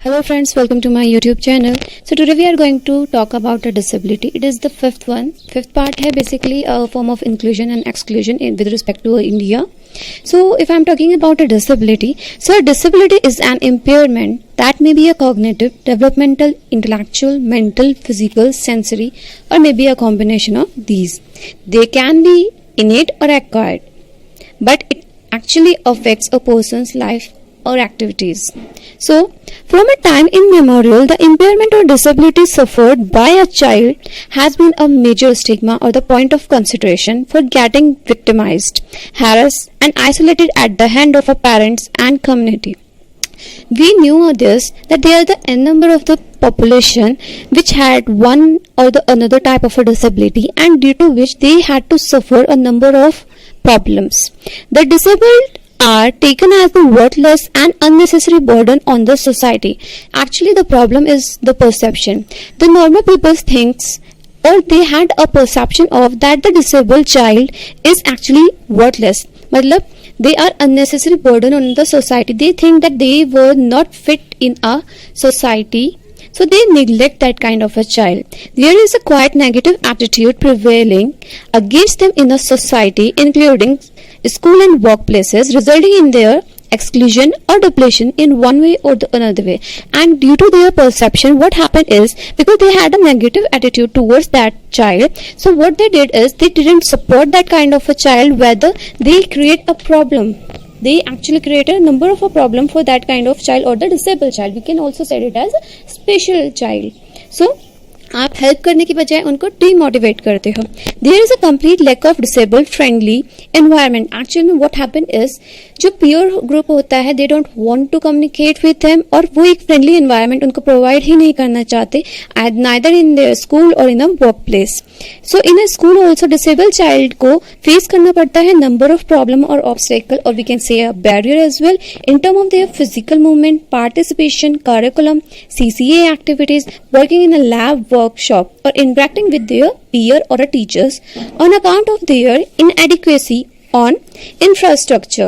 Hello friends, welcome to my YouTube channel. So today we are going to talk about a disability. It is the fifth one. Fifth part है basically a form of inclusion and exclusion with respect to India. So if I'm talking about a disability, so a disability is an impairment that may be a cognitive, developmental, intellectual, mental, physical, sensory, or maybe a combination of these. They can be innate or acquired, but it actually affects a person's life or activities. So, from a time immemorial, the impairment or disability suffered by a child has been a major stigma or the point of consideration for getting victimized, harassed, and isolated at the hand of our parents and community. We knew this that there are the n number of the population which had one or the another type of a disability, and due to which they had to suffer a number of problems. The disabled are taken as the worthless and unnecessary burden on the society. Actually, the problem is the perception. The normal people thinks, or they had a perception of that the disabled child is actually worthless. मतलब they are unnecessary burden on the society. They think that they were not fit in a society, so they neglect that kind of a child. There is a quite negative attitude prevailing against them in a society, including school and workplaces, resulting in their exclusion or depletion in one way or the another way. And due to their perception, what happened is, because they had a negative attitude towards that child, so what they did is they didn't support that kind of a child, whether they create a problem. They actually created a number of a problem for that kind of child or the disabled child. We can also say it as a special child. So आप help करने की बजाय उनको demotivate करते हो. There is a complete lack of disabled friendly environment. Actually में what happen is, जो peer group होता है, they don't want to communicate with them, और वो एक फ्रेंडली एनवायरनमेंट उनको प्रोवाइड ही नहीं करना चाहते, नाइदर इन देयर स्कूल और in a work place. So in a school also disabled child को फेस करना पड़ता है नंबर ऑफ प्रॉब्लम और ऑब्स्टेकल, और we can say a barrier as well in term of their physical movement, participation, curriculum, CCA activities, working in a lab, workshop, or interacting with their peer or a teachers on account of their inadequacy on infrastructure,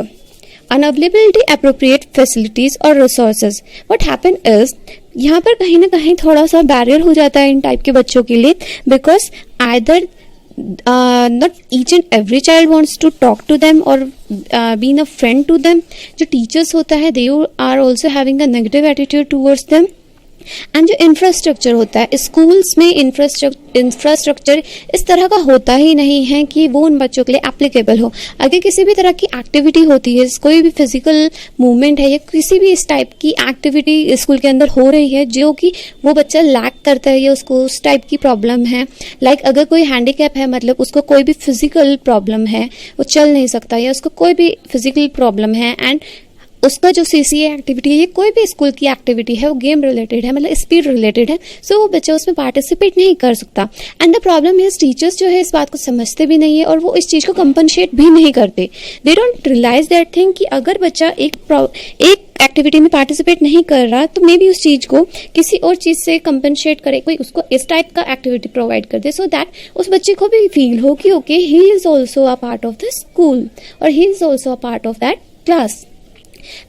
unavailability appropriate facilities or resources. What happen is, यहाँ पर कहीं ना कहीं थोड़ा सा barrier हो जाता है इन टाइप के बच्चों के लिए, because either not each and every child wants to talk to them or being a friend to them. जो teachers होता है, they are also having a negative attitude towards them. And जो इंफ्रास्ट्रक्चर होता है स्कूल्स में, infrastructure इस तरह का होता ही नहीं है कि वो उन बच्चों के लिए एप्लीकेबल हो. अगर किसी भी तरह की एक्टिविटी होती है, कोई भी फिजिकल मूवमेंट है या किसी भी इस टाइप की एक्टिविटी स्कूल के अंदर हो रही है जो कि वो बच्चा लैक करता है या उसको उस टाइप की प्रॉब्लम है, लाइक अगर कोई हैंडीकैप है, मतलब उसको कोई भी फिजिकल प्रॉब्लम है, वो चल नहीं सकता, या उसको कोई भी फिजिकल प्रॉब्लम है, एंड उसका जो CCA एक्टिविटी है, ये कोई भी स्कूल की एक्टिविटी है, वो गेम रिलेटेड है, मतलब स्पीड रिलेटेड है, सो वो बच्चा उसमें पार्टिसिपेट नहीं कर सकता. And the problem is, teachers जो है इस बात को समझते भी नहीं है और वो इस चीज़ को कंपनसेट भी नहीं करते. They don't realize that thing कि अगर बच्चा एक एक्टिविटी में पार्टिसिपेट नहीं कर रहा, तो मे बी उस चीज को किसी और चीज से कंपनसेट करे, कोई उसको इस टाइप का एक्टिविटी प्रोवाइड कर दे, सो दैट उस बच्चे को भी फील हो कि okay, he is also a part of the school और he is also a part of that class.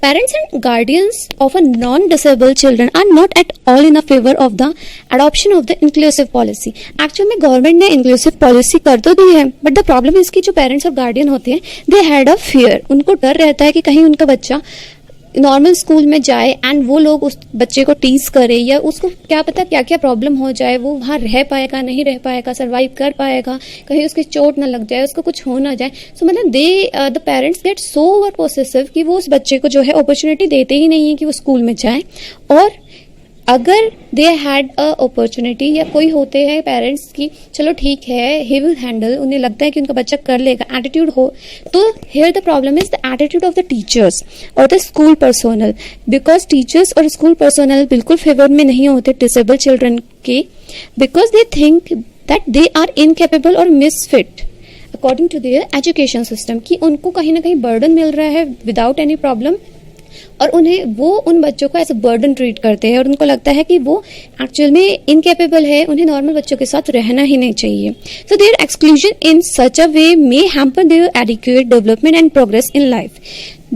Parents and guardians of a non-disabled children are not at all in a favor of the adoption of the inclusive policy. Actually में government ने inclusive policy कर तो दी है, but the problem is कि जो parents और guardian होते हैं, they had a fear. उनको डर रहता है कि कहीं उनका बच्चा नॉर्मल स्कूल में जाए एंड वो लोग उस बच्चे को टीज करे, या उसको क्या पता क्या क्या प्रॉब्लम हो जाए, वो वहाँ रह पाएगा नहीं रह पाएगा, सर्वाइव कर पाएगा, कहीं उसकी चोट ना लग जाए, उसको कुछ हो ना जाए. सो मतलब the parents get so over possessive कि वो उस बच्चे को जो है अपॉर्चुनिटी देते ही नहीं है कि वो स्कूल में जाए. और अगर दे हैड अ अपॉर्चुनिटी, या कोई होते हैं पेरेंट्स की चलो ठीक है, ही विल हैंडल, उन्हें लगता है कि उनका बच्चा कर लेगा, एटीट्यूड हो, तो here the problem is the attitude of the teachers और the school personnel, because teachers और स्कूल पर्सोनल बिल्कुल फेवर में नहीं होते डिसेबल चिल्ड्रन के, because they think that they are incapable और misfit according to their education system, कि उनको कहीं ना कहीं बर्डन मिल रहा है विदाउट एनी प्रॉब्लम, और वो उन बच्चों को एज अ बर्डन ट्रीट करते हैं और उनको लगता है कि वो एक्चुअल में इनकेपेबल है, उन्हें नॉर्मल बच्चों के साथ रहना ही नहीं चाहिए. So their exclusion in such a way may hamper their adequate development and progress in life.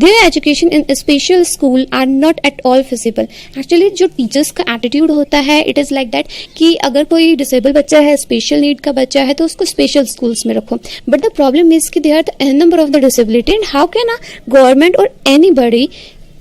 Their education in a special school are not at all feasible. Actually जो टीचर्स का एटीट्यूड होता है इट इज़ लाइक दैट कि अगर कोई disable बच्चा है, special need का बच्चा है, तो उसको स्पेशल स्कूल्स में रखो. But the problem is that they are the n number of the disability and how can a government और anybody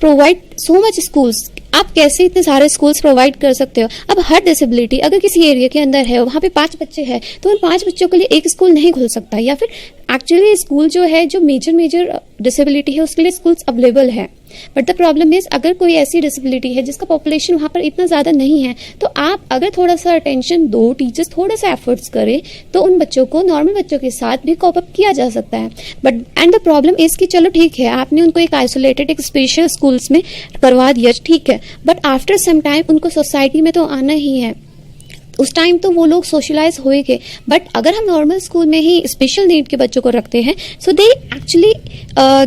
provide so much schools. आप कैसे इतने सारे स्कूल्स प्रोवाइड कर सकते हो? अब हर डिसेबिलिटी अगर किसी एरिया के अंदर है, वहाँ पे 5 बच्चे हैं, तो उन 5 बच्चों के लिए एक स्कूल नहीं खुल सकता. या फिर एक्चुअली स्कूल जो है, जो मेजर डिसेबिलिटी है, उसके लिए स्कूल्स अवेलेबल है. बट द प्रॉब्लम इज अगर कोई ऐसी डिसेबिलिटी है जिसका पॉपुलेशन वहाँ पर इतना ज़्यादा नहीं है, तो आप अगर थोड़ा सा अटेंशन दो, टीचर्स थोड़ा सा एफर्ट्स करें, तो उन बच्चों को नॉर्मल बच्चों के साथ भी कॉप अप किया जा सकता है. But and the problem is कि चलो ठीक है, आपने उनको एक आइसोलेटेड एक स्पेशल स्कूल्स में करवा दिया, ठीक है, बट आफ्टर सम टाइम उनको सोसाइटी में तो आना ही है. उस टाइम तो वो लोग सोशलाइज होएंगे. बट अगर हम नॉर्मल स्कूल में ही स्पेशल नीड के बच्चों को रखते हैं, so they actually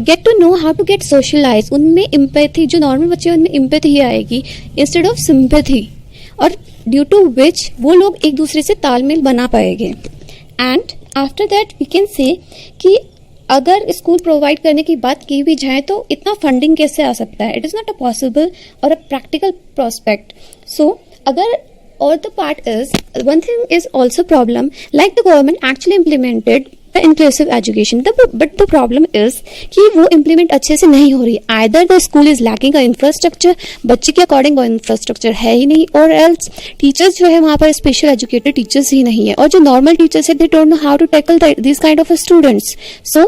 get to know how to get socialise. उनमें इम्पैथी, जो नॉर्मल बच्चे हैं उनमें इम्पैथी आएगी इंस्टेड ऑफ सिंपैथी, और ड्यू टू विच वो लोग एक दूसरे से तालमेल बना पाएंगे. And after that we can say कि अगर स्कूल प्रोवाइड करने की बात की भी जाए तो इतना फंडिंग कैसे आ सकता है? It is not a possible और अ प्रैक्टिकल प्रोस्पेक्ट. सो अगर or the part is one thing is also problem, like the government actually implemented the inclusive education, but the problem is कि वो implement अच्छे से नहीं हो रही. either the school is lacking a infrastructure, बच्चे के अकॉर्डिंग वो infrastructure है ही नहीं, और else टीचर्स जो है वहाँ पर स्पेशल एजुकेटेड टीचर्स ही नहीं है, और जो नॉर्मल टीचर्स है they don't know how to tackle these kind of students. So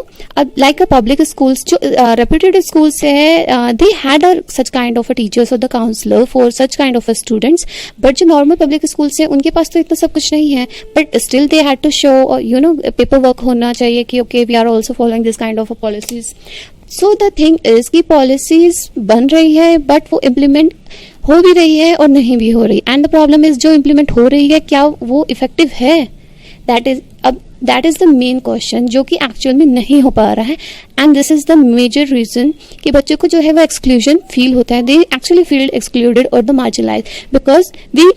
like a public schools, जो reputed schools है, they had such kind of a teachers or the counselor for such kind of a students, but जो normal public schools है उनके पास तो इतना सब कुछ नहीं है. but still they had to show paper work होना चाहिए कि okay we are also following this kind of policies. So the thing is कि पॉलिसीज बन रही है बट वो इम्प्लीमेंट हो भी रही है और नहीं भी हो रही. एंड द प्रॉब्लम इज जो इम्प्लीमेंट हो रही है क्या वो इफेक्टिव है? That is the main question जो कि एक्चुअल में नहीं हो पा रहा है. And this is the major reason कि बच्चों को जो है वो एक्सक्लूजन फील होता है. दे एक्चुअली फील एक्सक्लूडेड और the marginalised because we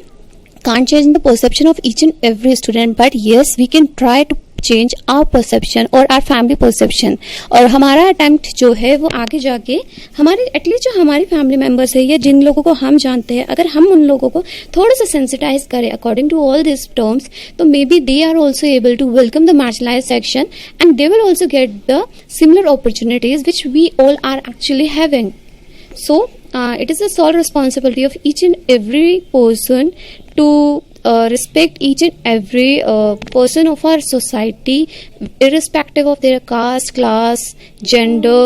can't change the perception of each and every student, but yes we can try to change our perception or our family perception. और हमारा attempt जो है वो आगे जाके हमारे at least जो हमारी फैमिली मेंबर्स है या जिन लोगों को हम जानते हैं, अगर हम उन लोगों को थोड़ा सा सेंसिटाइज करें according to all this terms, तो maybe they are also able to welcome the marginalise section and they will also get the similar opportunities which we all are actually having. So it is the sole responsibility of each and every person to respect each and every person of our society, irrespective of their caste, class, gender,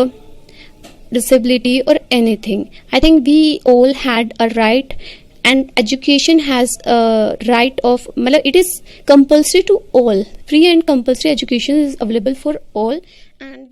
disability or anything. I think we all had a right, and education has a right of, it is compulsory to all. Free and compulsory education is available for all, and